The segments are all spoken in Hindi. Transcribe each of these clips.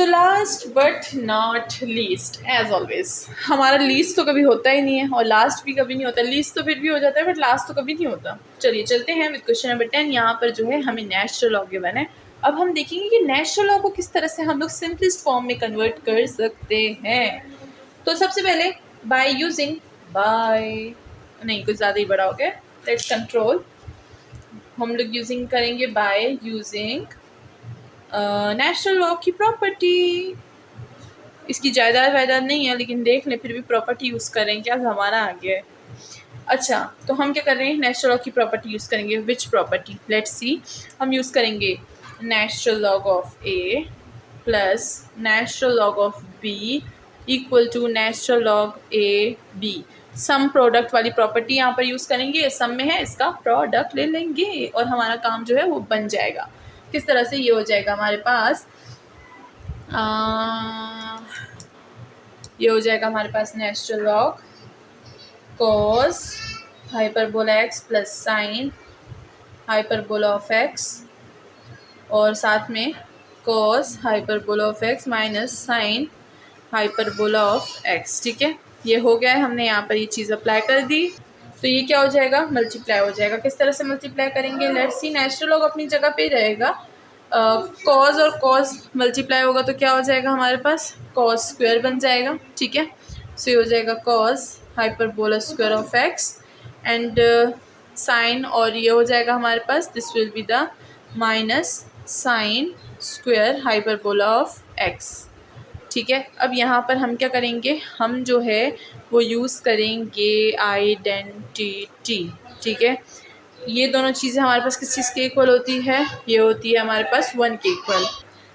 So last but not least, as always हमारा लीस्ट तो कभी होता ही नहीं है और लास्ट भी कभी नहीं होता। लीस्ट तो फिर भी हो जाता है बट लास्ट तो कभी नहीं होता। चलिए चलते हैं विद क्वेश्चन नंबर 10। यहाँ पर जो है हमें नेचुरल लॉ गिवन है। अब हम देखेंगे कि नेचुरल लॉ को किस तरह से हम लोग सिंपलेस्ट फॉर्म में कन्वर्ट कर सकते हैं। तो सबसे पहले बाय यूजिंग नहीं, कुछ ज़्यादा ही बड़ा हो गया, लेट्स कंट्रोल। हम लोग यूजिंग करेंगे बाय यूजिंग नेचुरल लॉ की प्रॉपर्टी। इसकी जायदाद वायदाद नहीं है लेकिन देख लें, फिर भी प्रॉपर्टी यूज़ करें, क्या ज़माना आ गया है। अच्छा, तो हम क्या कर रहे हैं, नेचुरल लॉ की प्रॉपर्टी यूज़ करेंगे। Which property, let's see. हम यूज़ करेंगे natural log of A plus natural log of B equal to natural log A B. Sum product वाली प्रॉपर्टी यहाँ पर यूज़ करेंगे। सम में है, इसका प्रोडक्ट ले लेंगे और हमारा काम जो है वो बन जाएगा। किस तरह से ये हो जाएगा हमारे पास, ये हो जाएगा हमारे पास natural log cos hyperbola x plus sine hyperbola of x और साथ में cos hyperbola of x minus sine hyperbola of x. ठीक है, ये हो गया है, हमने यहाँ पर ये चीज़ अप्लाई कर दी। तो ये क्या हो जाएगा, मल्टीप्लाई हो जाएगा। किस तरह से मल्टीप्लाई करेंगे, लेट्स सी। नेचुरल लॉग अपनी जगह पे रहेगा, कॉज और कॉज मल्टीप्लाई होगा तो क्या हो जाएगा हमारे पास, कॉज स्क्वायर बन जाएगा। ठीक है, सो ये हो जाएगा cos hyperbola square of x and sine, और ये हो जाएगा हमारे पास, this will be the minus sine square hyperbola of x. ठीक है, अब यहाँ पर हम क्या करेंगे, हम जो है वो यूज़ करेंगे आइडेंटिटी। ठीक है, ये दोनों चीज़ें हमारे पास किस चीज़ के इक्वल होती है, ये होती है हमारे पास 1 के इक्वल।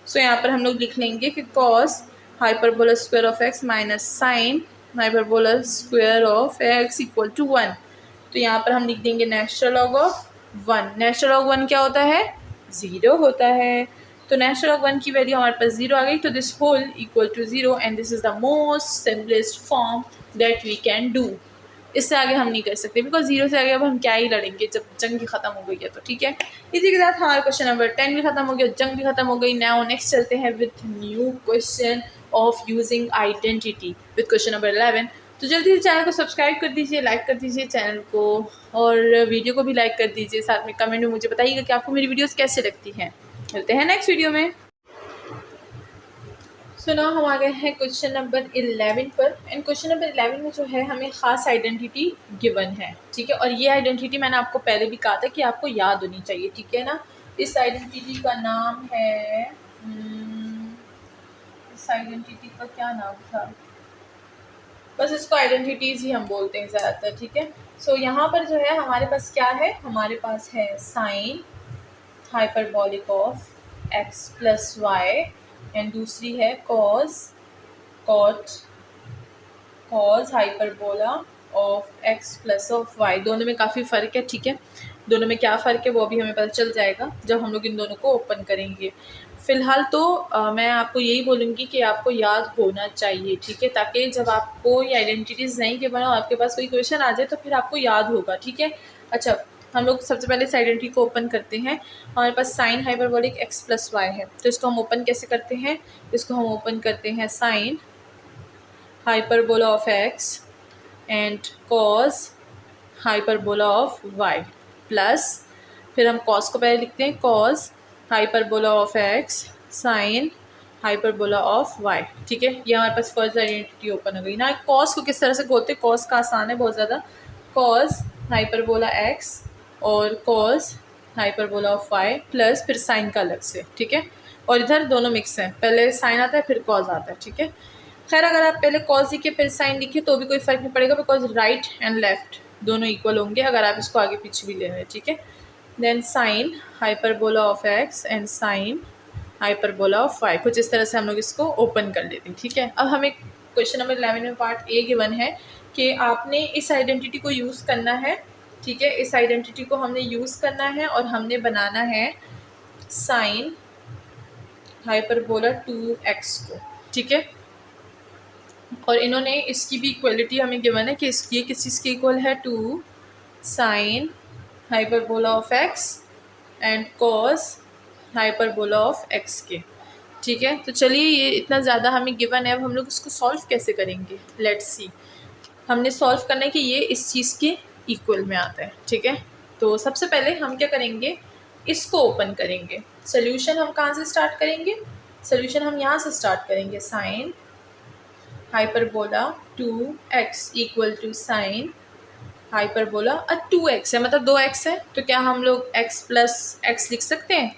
सो यहाँ पर हम लोग लिख लेंगे कि cos hyperbola square of x minus sine hyperbola square of x equal to 1। तो यहाँ पर हम लिख देंगे natural log of 1। Natural log 1 क्या होता है, 0 होता है। तो नेचुरल लॉग 1 की वैल्यू हमारे पास 0 आ गई। तो this whole equal to 0 and this is the most simplest form that we can do. इससे आगे हम नहीं कर सकते, बिकॉज 0 से आगे अब हम क्या ही लड़ेंगे जब जंग भी खत्म हो गई है। तो ठीक है, इसी के साथ हमारा क्वेश्चन नंबर 10 भी खत्म हो गया, जंग भी खत्म हो गई। नाउ नेक्स्ट चलते हैं with new question of using identity with question number 11। तो जल्दी से चैनल को सब्सक्राइब कर दीजिए, लाइक कर दीजिए चैनल को, और वीडियो को भी लाइक कर दीजिए। साथ में कमेंट में मुझे बताइएगा कि आपको मेरी वीडियोस कैसे लगती हैं। मिलते हैं नेक्स्ट वीडियो में। सो नाउ हम आ गए हैं क्वेश्चन नंबर 11 पर। एंड क्वेश्चन नंबर 11 में जो है हमें ख़ास आइडेंटिटी गिवन है। ठीक है, और ये आइडेंटिटी मैंने आपको पहले भी कहा था कि आपको याद होनी चाहिए। ठीक है ना, इस आइडेंटिटी का नाम है, इस आइडेंटिटी का क्या नाम था, बस इसको आइडेंटिटीज़ ही हम बोलते हैं ज़्यादातर। ठीक है, सो यहाँ पर जो है हमारे पास क्या है, हमारे पास है sine hyperbolic of x plus y and दूसरी है cos hyperbola of x plus of y. दोनों में काफ़ी फ़र्क है। ठीक है, दोनों में क्या फ़र्क है वो अभी हमें पता चल जाएगा जब हम लोग इन दोनों को ओपन करेंगे। फ़िलहाल तो मैं आपको यही बोलूँगी कि आपको याद होना चाहिए। ठीक है, ताकि जब आपको ये आइडेंटिटीज़ नहीं के बना आपके पास कोई क्वेश्चन आ जाए तो फिर आपको याद होगा। ठीक है, अच्छा हम लोग सबसे पहले इस आइडेंटिटी को ओपन करते हैं। हमारे पास sine hyperbolic x plus y है, तो इसको हम ओपन कैसे करते हैं, इसको हम ओपन करते हैं sine hyperbola of x and cos hyperbola of y plus, फिर हम कॉस को पहले लिखते हैं, cos hyperbola of x sine hyperbola of y. ठीक है, ये हमारे पास फर्स्ट आइडेंटिटी ओपन हो गई ना। कॉस को किस तरह से बोलते हैं, कॉस का आसान है बहुत ज़्यादा, कॉस हाइपरबोला एक्स और cos hyperbola of y plus फिर साइन का अलग से। ठीक है, और इधर दोनों मिक्स हैं, पहले साइन आता है फिर कॉस आता है। ठीक है, खैर अगर आप पहले कॉस लिखे फिर साइन लिखिए तो भी कोई फ़र्क नहीं पड़ेगा, बिकॉज राइट एंड लेफ्ट दोनों इक्वल होंगे अगर आप इसको आगे पीछे भी ले रहे हैं। ठीक है, then sine hyperbola of x and sine hyperbola of y, कुछ इस तरह से हम लोग इसको ओपन कर लेते हैं। ठीक है, अब हमें क्वेश्चन नंबर 11 में पार्ट ए गिवन है कि आपने इस आइडेंटिटी को यूज़ करना है। ठीक है, इस आइडेंटिटी को हमने यूज़ करना है और हमने बनाना है साइन हाइपरबोला 2x को। ठीक है, और इन्होंने इसकी भी इक्वलिटी हमें गिवन है कि ये किस चीज़ के इक्वल है, 2 sine hyperbola of x and cos hyperbola of x के। ठीक है, तो चलिए ये इतना ज़्यादा हमें गिवन है, अब हम लोग इसको सॉल्व कैसे करेंगे, लेट्स सी। हमने सॉल्व करना है कि ये इस चीज़ के इक्वल में आता है। ठीक है, तो सबसे पहले हम क्या करेंगे, इसको ओपन करेंगे। सोल्यूशन हम कहाँ से स्टार्ट करेंगे, सोल्यूशन हम यहाँ से स्टार्ट करेंगे। Sine hyperbola 2x equal to sine hyperbola 2x है, मतलब 2x है, तो क्या हम लोग x प्लस एक्स लिख सकते हैं?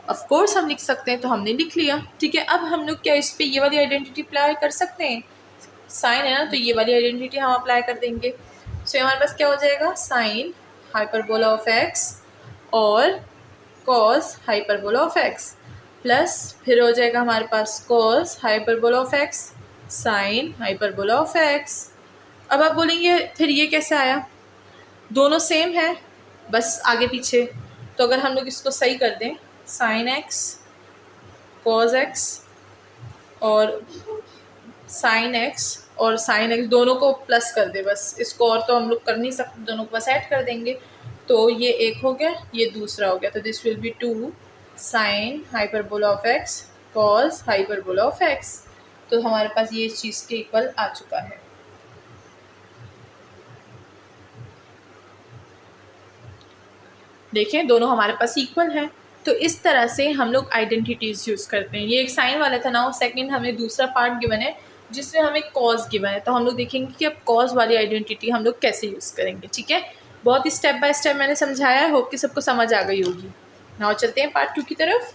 ऑफ कोर्स हम लिख सकते हैं, तो हमने लिख लिया। ठीक है, अब हम लोग क्या इस पर ये वाली आइडेंटिटी अप्लाई कर सकते हैं, साइन है ना, तो ये वाली आइडेंटिटी हम अप्लाई कर देंगे। सो हमारे पास क्या हो जाएगा, साइन हाइपरबोला ऑफ x और cos hyperbola of x plus फिर हो जाएगा हमारे पास cos hyperbola of x sine hyperbola of x। अब आप बोलेंगे फिर ये कैसे आया, दोनों सेम है बस आगे पीछे, तो अगर हम लोग इसको सही कर दें, साइन x कॉस x और साइन x और साइन x दोनों को प्लस कर दे बस, इसको और तो हम लोग कर नहीं सकते, दोनों को बस ऐड कर देंगे, तो ये एक हो गया, ये दूसरा हो गया, तो this will be 2 sine hyperbola of x cos hyperbola of x। तो हमारे पास ये इस चीज़ के इक्वल आ चुका है। देखें दोनों हमारे पास इक्वल है। तो इस तरह से हम लोग आइडेंटिटीज़ यूज़ करते हैं। ये एक साइन वाला था ना, सेकंड हमें दूसरा पार्ट गिवन है जिसमें हमें कॉज गिवन है, तो हम लोग देखेंगे कि अब कॉज वाली आइडेंटिटी हम लोग कैसे यूज़ करेंगे। ठीक है, बहुत ही स्टेप बाय स्टेप मैंने समझाया है, होप कि सबको समझ आ गई होगी। नाउ चलते हैं पार्ट 2 की तरफ।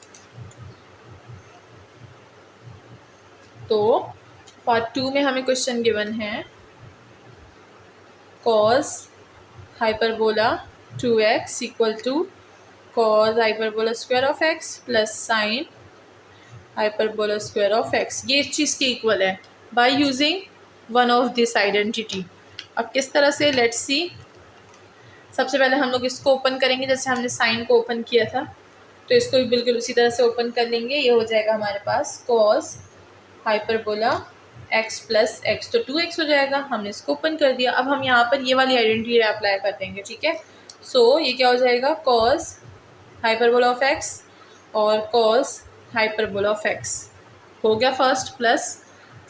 तो पार्ट 2 में हमें क्वेश्चन गिवन है cos hyperbola 2x equal to cos hyperbola square of x plus sine hyperbola square of x, ये इस चीज़ के इक्वल है by using one of this identity. अब किस तरह से, लेट्स सी। सबसे पहले हम लोग इसको ओपन करेंगे, जैसे हमने साइन को ओपन किया था, तो इसको भी बिल्कुल उसी तरह से ओपन कर लेंगे। ये हो जाएगा हमारे पास cos hyperbola x plus x, तो 2x हो जाएगा, हमने इसको ओपन कर दिया। अब हम यहाँ पर ये वाली आइडेंटिटी अप्लाई कर देंगे। ठीक है, सो ये क्या हो जाएगा, कॉस हाइपरबोला ऑफ x और कॉस हाइपरबोला ऑफ x हो गया first, plus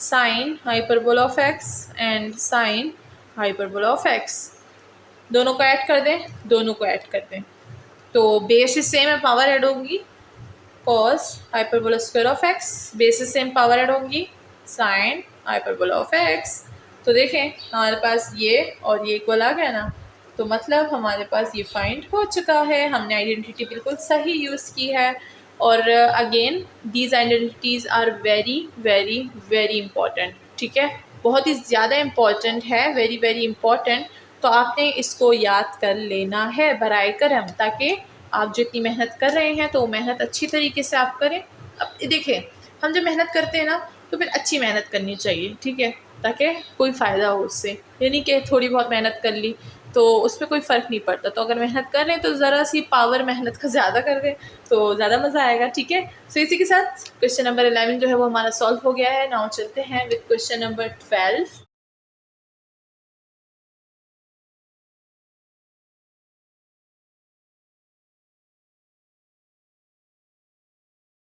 sine hyperbola of x and sine hyperbola of x, दोनों को ऐड कर दें, दोनों को ऐड कर दें, तो बेसिस सेम है, पावर ऐड होगी, cos hyperbola square of x, basis same, power add होगी, साइन हाइपरबोला ऑफ x। तो देखें हमारे पास ये और ये इक्वल आ गया ना, तो मतलब हमारे पास ये फाइंड हो चुका है, हमने आइडेंटिटी बिल्कुल सही यूज़ की है। और again these identities are very very very important. ठीक है, बहुत ही ज़्यादा इम्पॉर्टेंट है, वेरी वेरी इंपॉर्टेंट। तो आपने इसको याद कर लेना है बराए करम, ताकि आप जो इतनी मेहनत कर रहे हैं तो वो मेहनत अच्छी तरीके से आप करें। अब देखें, हम जब मेहनत करते हैं ना तो फिर अच्छी मेहनत करनी चाहिए। ठीक है, ताकि कोई फ़ायदा हो उससे, यानी कि थोड़ी बहुत मेहनत कर ली तो उस पर कोई फ़र्क नहीं पड़ता। तो अगर मेहनत कर रहे हैं तो ज़रा सी पावर मेहनत का ज़्यादा कर दें तो ज़्यादा मज़ा आएगा। ठीक है, सो इसी के साथ क्वेश्चन नंबर 11 जो है वो हमारा सॉल्व हो गया है। नाउ चलते हैं विद क्वेश्चन नंबर 12।